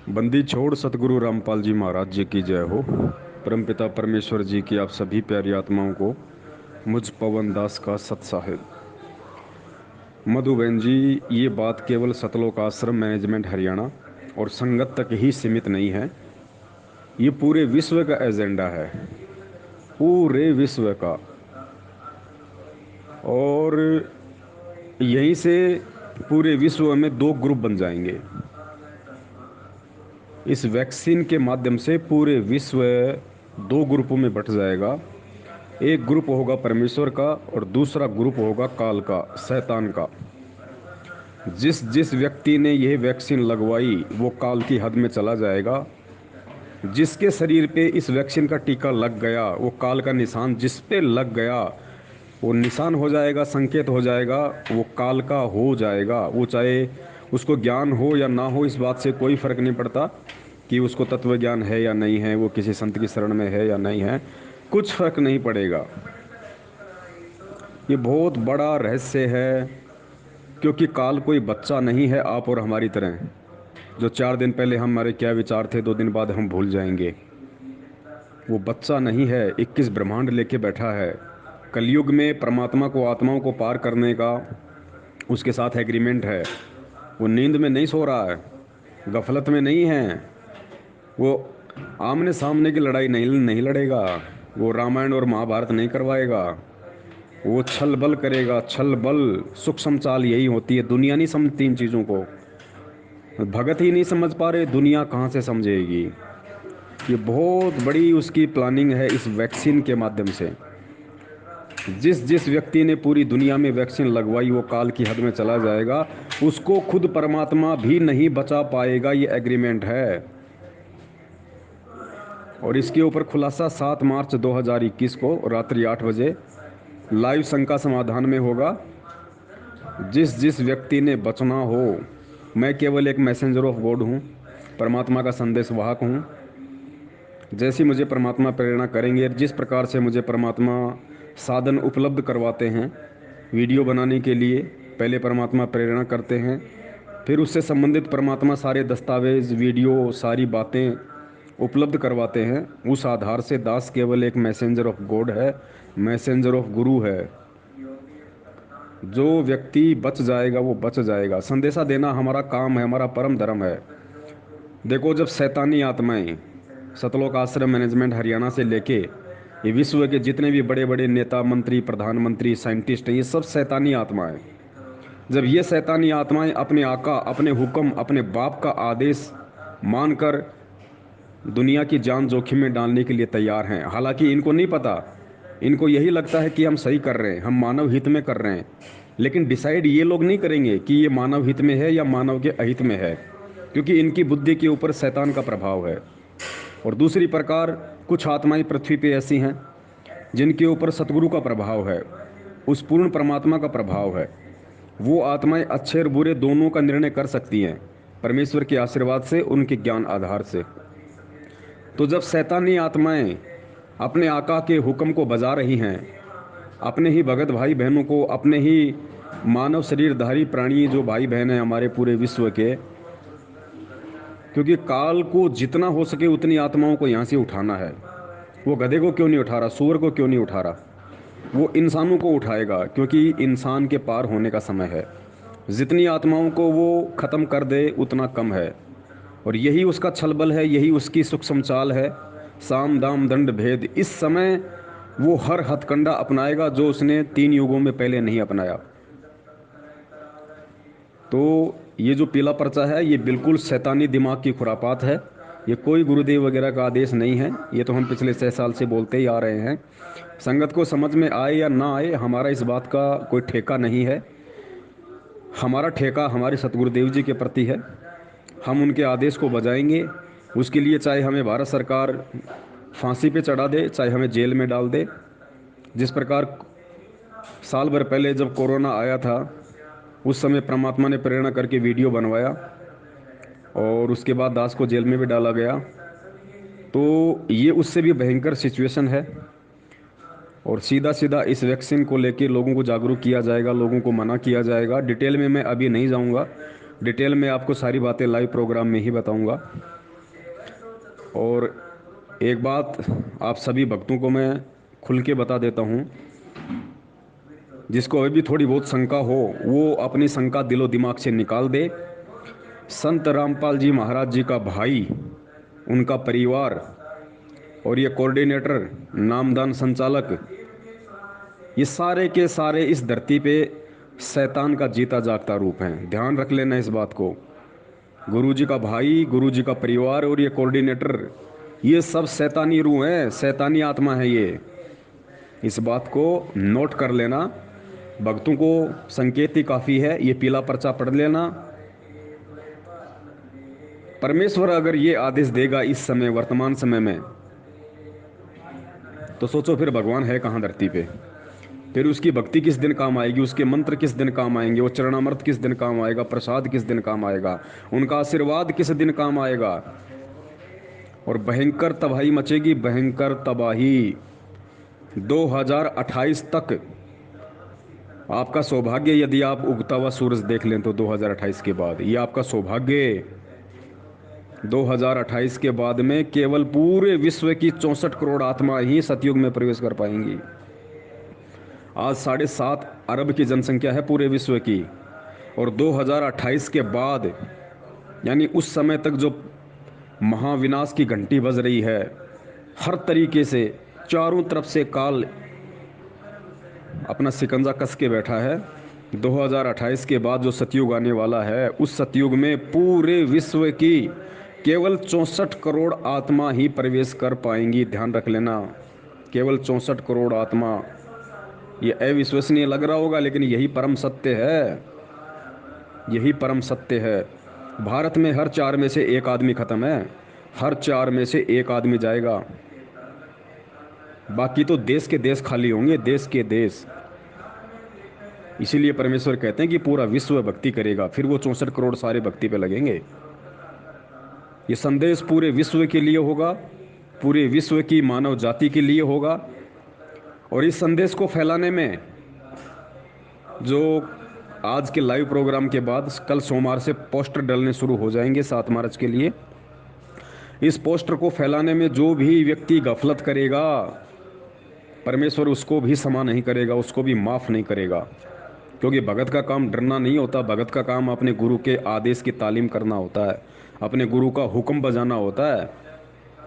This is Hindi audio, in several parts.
बंदी छोड़ सतगुरु रामपाल जी महाराज जी की जय हो। परमपिता परमेश्वर जी की आप सभी प्यारी आत्माओं को मुझ पवन दास का सत साहिब। मधुबेन जी, ये बात केवल सतलोक आश्रम मैनेजमेंट हरियाणा और संगत तक ही सीमित नहीं है। ये पूरे विश्व का एजेंडा है, पूरे विश्व का। और यहीं से पूरे विश्व में दो ग्रुप बन जाएंगे। इस वैक्सीन के माध्यम से पूरे विश्व दो ग्रुपों में बंट जाएगा। एक ग्रुप होगा परमेश्वर का और दूसरा ग्रुप होगा काल का, शैतान का। जिस जिस व्यक्ति ने यह वैक्सीन लगवाई वो काल की हद में चला जाएगा। जिसके शरीर पे इस वैक्सीन का टीका लग गया, वो काल का निशान जिस पे लग गया वो निशान हो जाएगा, संकेत हो जाएगा, वो काल का हो जाएगा। वो चाहे उसको ज्ञान हो या ना हो, इस बात से कोई फर्क नहीं पड़ता कि उसको तत्व ज्ञान है या नहीं है, वो किसी संत की शरण में है या नहीं है, कुछ फर्क नहीं पड़ेगा। ये बहुत बड़ा रहस्य है, क्योंकि काल कोई बच्चा नहीं है आप और हमारी तरह, जो 4 दिन पहले हमारे क्या विचार थे 2 दिन बाद हम भूल जाएंगे। वो बच्चा नहीं है, 21 ब्रह्मांड लेके बैठा है। कलयुग में परमात्मा को, आत्माओं को पार करने का उसके साथ एग्रीमेंट है। वो नींद में नहीं सो रहा है, गफलत में नहीं है। वो आमने सामने की लड़ाई नहीं नहीं लड़ेगा। वो रामायण और महाभारत नहीं करवाएगा। वो छल बल करेगा, छल बल। सूक्ष्म चाल यही होती है। दुनिया नहीं समझती इन चीज़ों को। भगत ही नहीं समझ पा रहे, दुनिया कहाँ से समझेगी। ये बहुत बड़ी उसकी प्लानिंग है इस वैक्सीन के माध्यम से। जिस जिस व्यक्ति ने पूरी दुनिया में वैक्सीन लगवाई वो काल की हद में चला जाएगा। उसको खुद परमात्मा भी नहीं बचा पाएगा, ये एग्रीमेंट है। और इसके ऊपर खुलासा 7 मार्च 2021 को रात्रि 8 बजे लाइव शंका समाधान में होगा। जिस जिस व्यक्ति ने बचना हो, मैं केवल एक मैसेंजर ऑफ गॉड हूँ, परमात्मा का संदेश वाहक हूँ। जैसी मुझे परमात्मा प्रेरणा करेंगे, जिस प्रकार से मुझे परमात्मा साधन उपलब्ध करवाते हैं वीडियो बनाने के लिए, पहले परमात्मा प्रेरणा करते हैं, फिर उससे संबंधित परमात्मा सारे दस्तावेज, वीडियो, सारी बातें उपलब्ध करवाते हैं। उस आधार से दास केवल एक मैसेंजर ऑफ गॉड है, मैसेंजर ऑफ गुरु है। जो व्यक्ति बच जाएगा वो बच जाएगा। संदेशा देना हमारा काम है, हमारा परम धर्म है। देखो, जब शैतानी आत्माएं सतलोक आश्रम मैनेजमेंट हरियाणा से लेके ये विश्व के जितने भी बड़े बड़े नेता, मंत्री, प्रधानमंत्री, साइंटिस्ट हैं, ये सब शैतानी आत्माएं। जब ये शैतानी आत्माएं अपने आका, अपने हुक्म, अपने बाप का आदेश मानकर दुनिया की जान जोखिम में डालने के लिए तैयार हैं, हालांकि इनको नहीं पता, इनको यही लगता है कि हम सही कर रहे हैं, हम मानव हित में कर रहे हैं। लेकिन डिसाइड ये लोग नहीं करेंगे कि ये मानव हित में है या मानव के अहित में है, क्योंकि इनकी बुद्धि के ऊपर शैतान का प्रभाव है। और दूसरी प्रकार, कुछ आत्माएं पृथ्वी पे ऐसी हैं जिनके ऊपर सतगुरु का प्रभाव है, उस पूर्ण परमात्मा का प्रभाव है। वो आत्माएं अच्छे और बुरे दोनों का निर्णय कर सकती हैं परमेश्वर के आशीर्वाद से, उनके ज्ञान आधार से। तो जब शैतानी आत्माएं अपने आका के हुक्म को बजा रही हैं, अपने ही भगत भाई बहनों को, अपने ही मानव शरीरधारी प्राणी जो भाई बहन हैं हमारे पूरे विश्व के, क्योंकि काल को जितना हो सके उतनी आत्माओं को यहाँ से उठाना है। वो गधे को क्यों नहीं उठा रहा, सूअर को क्यों नहीं उठा रहा, वो इंसानों को उठाएगा, क्योंकि इंसान के पार होने का समय है। जितनी आत्माओं को वो ख़त्म कर दे उतना कम है। और यही उसका छलबल है, यही उसकी सूक्ष्म चाल है। साम दाम दंड भेद, इस समय वो हर हथकंडा अपनाएगा जो उसने 3 युगों में पहले नहीं अपनाया। तो ये जो पीला पर्चा है ये बिल्कुल शैतानी दिमाग की खुरापात है। ये कोई गुरुदेव वगैरह का आदेश नहीं है। ये तो हम पिछले 6 साल से बोलते ही आ रहे हैं। संगत को समझ में आए या ना आए, हमारा इस बात का कोई ठेका नहीं है। हमारा ठेका हमारे सतगुरुदेव जी के प्रति है। हम उनके आदेश को बजाएंगे। उसके लिए चाहे हमें भारत सरकार फांसी पे चढ़ा दे, चाहे हमें जेल में डाल दे। जिस प्रकार साल भर पहले जब कोरोना आया था, उस समय परमात्मा ने प्रेरणा करके वीडियो बनवाया और उसके बाद दास को जेल में भी डाला गया। तो ये उससे भी भयंकर सिचुएशन है। और सीधा सीधा इस वैक्सीन को लेके लोगों को जागरूक किया जाएगा, लोगों को मना किया जाएगा। डिटेल में मैं अभी नहीं जाऊंगा, डिटेल में आपको सारी बातें लाइव प्रोग्राम में ही बताऊंगा। और एक बात आप सभी भक्तों को मैं खुल के बता देता हूँ, जिसको अभी भी थोड़ी बहुत शंका हो वो अपनी शंका दिलो दिमाग से निकाल दे। संत रामपाल जी महाराज जी का भाई, उनका परिवार और ये कोऑर्डिनेटर, नामदान संचालक, ये सारे के सारे इस धरती पे शैतान का जीता जागता रूप हैं। ध्यान रख लेना इस बात को। गुरु जी का भाई, गुरु जी का परिवार और ये कोऑर्डिनेटर, ये सब शैतानी रूह हैं, शैतानी आत्मा है ये। इस बात को नोट कर लेना। भक्तों को संकेत ही काफ़ी है, ये पीला पर्चा पढ़ लेना। परमेश्वर अगर ये आदेश देगा इस समय, वर्तमान समय में, तो सोचो फिर भगवान है कहाँ धरती पे। फिर उसकी भक्ति किस दिन काम आएगी, उसके मंत्र किस दिन काम आएंगे, वो चरणामृत किस दिन काम आएगा, प्रसाद किस दिन काम आएगा, उनका आशीर्वाद किस दिन काम आएगा। और भयंकर तबाही मचेगी, भयंकर तबाही। 2028 तक आपका सौभाग्य, यदि आप उगता हुआ सूरज देख लें तो 2028 के बाद ये आपका सौभाग्य। 2028 के बाद में केवल पूरे विश्व की 64 करोड़ आत्मा ही सतयुग में प्रवेश कर पाएंगी। आज 7.5 अरब की जनसंख्या है पूरे विश्व की, और 2028 के बाद यानी उस समय तक जो महाविनाश की घंटी बज रही है, हर तरीके से चारों तरफ से काल अपना सिकंजा कस के बैठा है। 2028 के बाद जो सतयुग आने वाला है, उस सतयुग में पूरे विश्व की केवल 64 करोड़ आत्मा ही प्रवेश कर पाएंगी। ध्यान रख लेना, केवल 64 करोड़ आत्मा। ये अविश्वसनीय लग रहा होगा, लेकिन यही परम सत्य है, यही परम सत्य है। भारत में हर 4 में से 1 आदमी खत्म है, हर 4 में से 1 आदमी जाएगा। बाकी तो देश के देश खाली होंगे, देश के देश। इसीलिए परमेश्वर कहते हैं कि पूरा विश्व भक्ति करेगा, फिर वो 64 करोड़ सारे भक्ति पे लगेंगे। ये संदेश पूरे विश्व के लिए होगा, पूरे विश्व की मानव जाति के लिए होगा। और इस संदेश को फैलाने में जो आज के लाइव प्रोग्राम के बाद कल सोमवार से पोस्टर डलने शुरू हो जाएंगे 7 मार्च के लिए। इस पोस्टर को फैलाने में जो भी व्यक्ति गफलत करेगा, परमेश्वर उसको भी क्षमा नहीं करेगा, उसको भी माफ़ नहीं करेगा। क्योंकि भगत का काम डरना नहीं होता, भगत का काम अपने गुरु के आदेश की तालीम करना होता है, अपने गुरु का हुक्म बजाना होता है।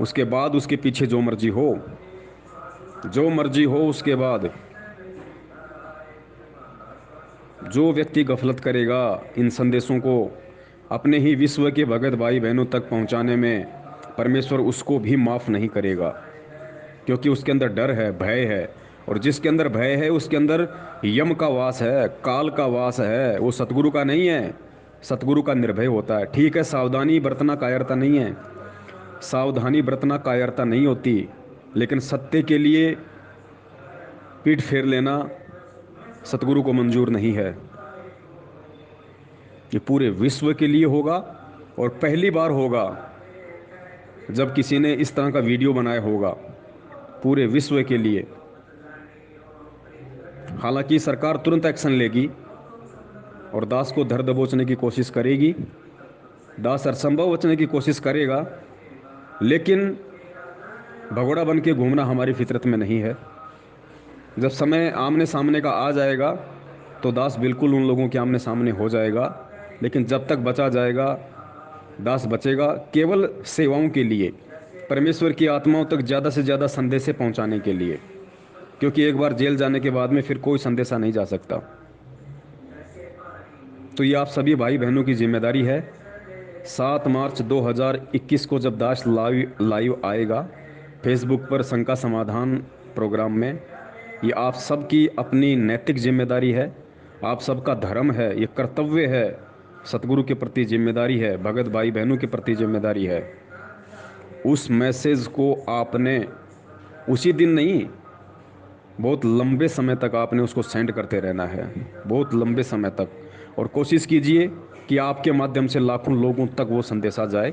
उसके बाद उसके पीछे जो मर्जी हो, जो मर्जी हो, उसके बाद जो व्यक्ति गफलत करेगा इन संदेशों को अपने ही विश्व के भगत भाई बहनों तक पहुंचाने में, परमेश्वर उसको भी माफ़ नहीं करेगा। क्योंकि उसके अंदर डर है, भय है, और जिसके अंदर भय है उसके अंदर यम का वास है, काल का वास है। वो सतगुरु का नहीं है, सतगुरु का निर्भय होता है। ठीक है, सावधानी बरतना कायरता नहीं है, सावधानी बरतना कायरता नहीं होती, लेकिन सत्य के लिए पीठ फेर लेना सतगुरु को मंजूर नहीं है। ये पूरे विश्व के लिए होगा, और पहली बार होगा जब किसी ने इस तरह का वीडियो बनाया होगा पूरे विश्व के लिए। हालांकि सरकार तुरंत एक्शन लेगी और दास को धर दबोचने की कोशिश करेगी, दास असंभव बचने की कोशिश करेगा, लेकिन भगोड़ा बन के घूमना हमारी फितरत में नहीं है। जब समय आमने सामने का आ जाएगा तो दास बिल्कुल उन लोगों के आमने सामने हो जाएगा, लेकिन जब तक बचा जाएगा दास बचेगा केवल सेवाओं के लिए, परमेश्वर की आत्माओं तक ज़्यादा से ज़्यादा संदेशे पहुंचाने के लिए। क्योंकि एक बार जेल जाने के बाद में फिर कोई संदेशा नहीं जा सकता। तो ये आप सभी भाई बहनों की जिम्मेदारी है। 7 मार्च 2021 को जब दास लाइव आएगा फेसबुक पर शंका समाधान प्रोग्राम में, ये आप सबकी अपनी नैतिक जिम्मेदारी है, आप सबका धर्म है, ये कर्तव्य है, सतगुरु के प्रति जिम्मेदारी है, भगत भाई बहनों के प्रति जिम्मेदारी है। उस मैसेज को आपने उसी दिन नहीं, बहुत लंबे समय तक आपने उसको सेंड करते रहना है, बहुत लंबे समय तक। और कोशिश कीजिए कि आपके माध्यम से लाखों लोगों तक वो संदेशा जाए।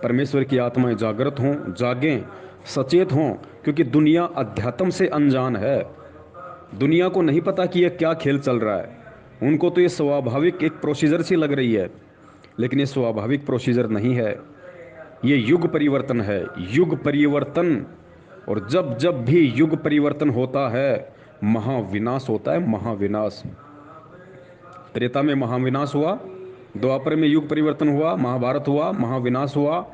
परमेश्वर की आत्माएं जागृत हों, जागें, सचेत हों। क्योंकि दुनिया अध्यात्म से अनजान है, दुनिया को नहीं पता कि ये क्या खेल चल रहा है। उनको तो ये स्वाभाविक एक प्रोसीजर सी लग रही है, लेकिन ये स्वाभाविक प्रोसीजर नहीं है। ये युग परिवर्तन है, युग परिवर्तन। और जब जब भी युग परिवर्तन होता है महाविनाश होता है, महाविनाश। त्रेता में महाविनाश हुआ, द्वापर में युग परिवर्तन हुआ, महाभारत हुआ, महाविनाश हुआ।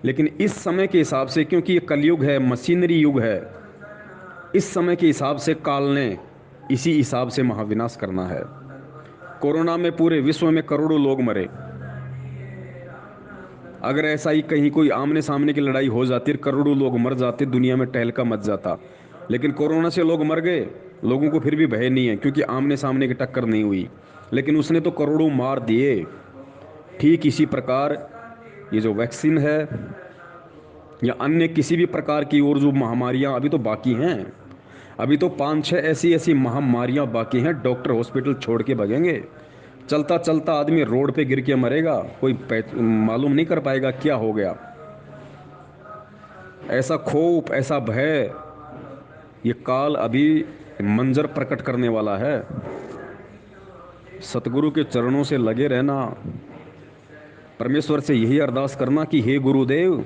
लेकिन इस समय के हिसाब से, क्योंकि ये कलयुग है, मशीनरी युग है, इस समय के हिसाब से काल ने इसी हिसाब से महाविनाश करना है। कोरोना में पूरे विश्व में करोड़ों लोग मरे। अगर ऐसा ही कहीं कोई आमने सामने की लड़ाई हो जाती, करोड़ों लोग मर जाते, दुनिया में टहलका मच जाता। लेकिन कोरोना से लोग मर गए, लोगों को फिर भी भय नहीं है, क्योंकि आमने सामने की टक्कर नहीं हुई। लेकिन उसने तो करोड़ों मार दिए। ठीक इसी प्रकार ये जो वैक्सीन है या अन्य किसी भी प्रकार की और जो महामारियां अभी तो बाकी हैं, अभी तो 5-6 ऐसी ऐसी महामारियां बाकी हैं, डॉक्टर हॉस्पिटल छोड़ के भागेंगे। चलता चलता आदमी रोड पे गिर के मरेगा, कोई मालूम नहीं कर पाएगा क्या हो गया। ऐसा खौफ, ऐसा भय, ये काल अभी मंजर प्रकट करने वाला है। सतगुरु के चरणों से लगे रहना, परमेश्वर से यही अरदास करना कि हे गुरुदेव,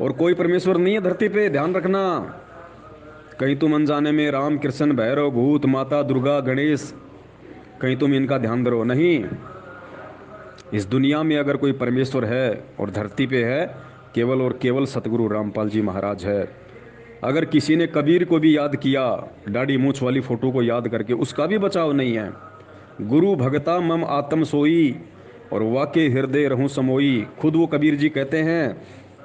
और कोई परमेश्वर नहीं है धरती पे, ध्यान रखना। कहीं तुम अनजाने में राम कृष्ण भैरव भूत माता दुर्गा गणेश, कहीं तुम इनका ध्यान धरो नहीं। इस दुनिया में अगर कोई परमेश्वर है और धरती पे है, केवल और केवल सतगुरु रामपाल जी महाराज है। अगर किसी ने कबीर को भी याद किया, दाढ़ी मूछ वाली फोटो को याद करके, उसका भी बचाव नहीं है। गुरु भगता मम आत्म सोई और वाके हृदय रहूं समोई। खुद वो कबीर जी कहते हैं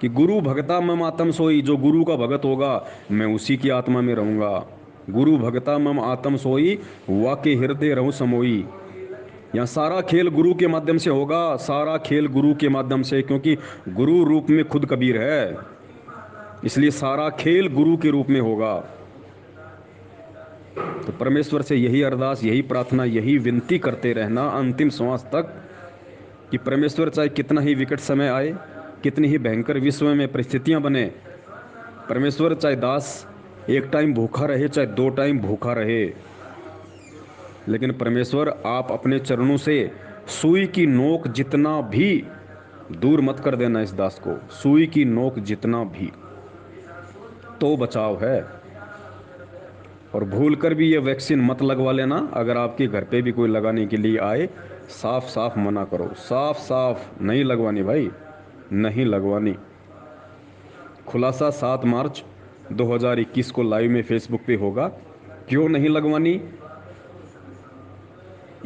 कि गुरु भगता मम आत्म सोई, जो गुरु का भगत होगा मैं उसी की आत्मा में रहूंगा। गुरु भगता मम आत्म सोई वाके हृदय रहूं समोई। यहाँ सारा खेल गुरु के माध्यम से होगा, सारा खेल गुरु के माध्यम से, क्योंकि गुरु रूप में खुद कबीर है, इसलिए सारा खेल गुरु के रूप में होगा। तो परमेश्वर से यही अरदास, यही प्रार्थना, यही विनती करते रहना अंतिम श्वास तक कि परमेश्वर चाहे कितना ही विकट समय आए, कितनी ही भयंकर विश्व में परिस्थितियां बने, परमेश्वर चाहे दास एक टाइम भूखा रहे, चाहे 2 टाइम भूखा रहे, लेकिन परमेश्वर आप अपने चरणों से सुई की नोक जितना भी दूर मत कर देना इस दास को। सुई की नोक जितना भी तो बचाव है। और भूल कर भी ये वैक्सीन मत लगवा लेना। अगर आपके घर पे भी कोई लगाने के लिए आए, साफ साफ मना करो, साफ साफ नहीं लगवानी भाई, नहीं लगवानी। खुलासा 7 मार्च 2021 को लाइव में फेसबुक पे होगा। क्यों नहीं लगवानी,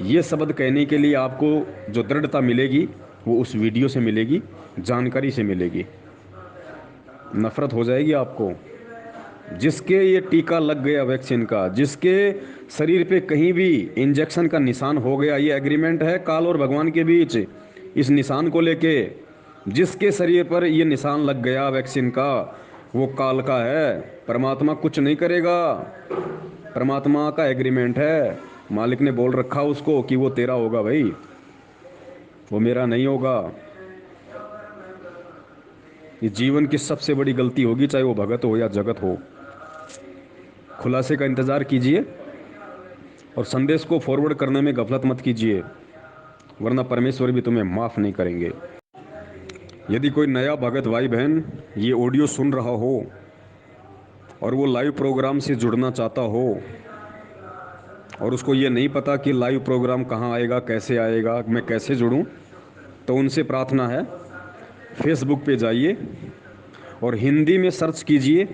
ये शब्द कहने के लिए आपको जो दृढ़ता मिलेगी वो उस वीडियो से मिलेगी, जानकारी से मिलेगी। नफरत हो जाएगी आपको। जिसके ये टीका लग गया वैक्सीन का, जिसके शरीर पे कहीं भी इंजेक्शन का निशान हो गया, ये एग्रीमेंट है काल और भगवान के बीच इस निशान को लेके। जिसके शरीर पर ये निशान लग गया वैक्सीन का, वो काल का है, परमात्मा कुछ नहीं करेगा। परमात्मा का एग्रीमेंट है, मालिक ने बोल रखा उसको कि वो तेरा होगा भाई, वो मेरा नहीं होगा। ये जीवन की सबसे बड़ी गलती होगी, चाहे वो भगत हो या जगत हो। खुलासे का इंतज़ार कीजिए और संदेश को फॉरवर्ड करने में गफलत मत कीजिए, वरना परमेश्वर भी तुम्हें माफ़ नहीं करेंगे। यदि कोई नया भगत भाई बहन ये ऑडियो सुन रहा हो और वो लाइव प्रोग्राम से जुड़ना चाहता हो और उसको ये नहीं पता कि लाइव प्रोग्राम कहाँ आएगा, कैसे आएगा, मैं कैसे जुड़ूं, तो उनसे प्रार्थना है, फेसबुक पे जाइए और हिंदी में सर्च कीजिए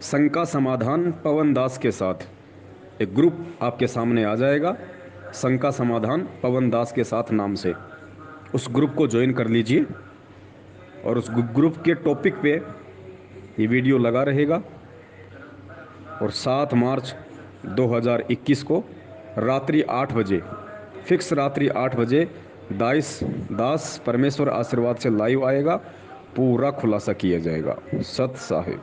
शंका समाधान पवन दास के साथ। एक ग्रुप आपके सामने आ जाएगा, शंका समाधान पवन दास के साथ नाम से। उस ग्रुप को ज्वाइन कर लीजिए और उस ग्रुप के टॉपिक पे ये वीडियो लगा रहेगा। और 7 मार्च 2021 को रात्रि 8 बजे, फिक्स रात्रि 8 बजे दास परमेश्वर आशीर्वाद से लाइव आएगा, पूरा खुलासा किया जाएगा। सत साहिब।